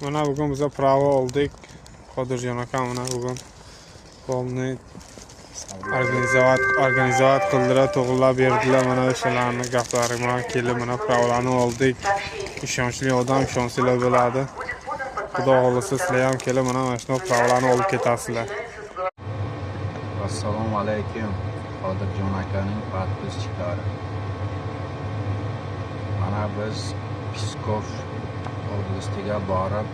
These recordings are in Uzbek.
Mana bugun biz pravo oldik. Qodirjon aka mana bugun polni organizovat qildilar, to'g'rilab berdilar. Mana o'shalarni gaplari bilan kelib mana pravolarni oldik. Ishonchli odam ishonchlilar bo'ladi. Xudo xohlasa sizlar ham kelib mana shu pravolarni olib ketasizlar. Assalomu alaykum. Qodirjon akaning podpischiklari. Mana biz Pskov oblastiga borib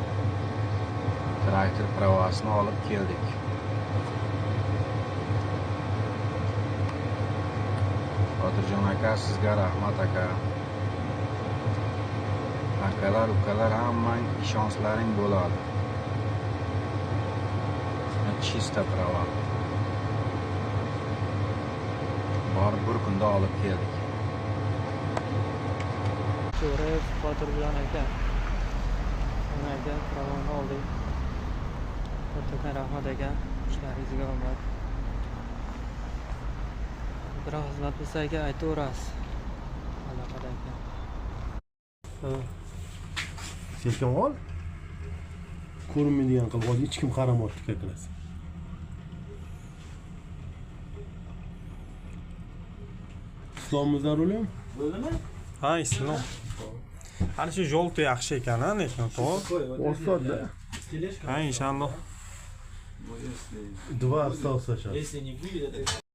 traktor pravosini olib keldik. Qodirjon aka, sizga rahmat aka. Akalar, ukalar hammang ishonchlaring bo'ladi. Chista pravo. Borib bir kunda olib keldik. Sho'rev Qodirjon aka. Ularga pravoni oldik. Kattakon rahmat aka. Ishlaringizga omad. Biroq xizmat bo'lsa aka aytaverasiz. Aloqada aka. Sekin ol. Ko'rinmaydigan qilib hech kim qaramayapti kakilasi. Islomimizdan ro'lim? Bo'ldimi? Ha, islom. Ana shu jo'lti yaxshi ekan-a, lekin to'g'ri. Ostda. Ha, inshaalloh. Два остался сейчас.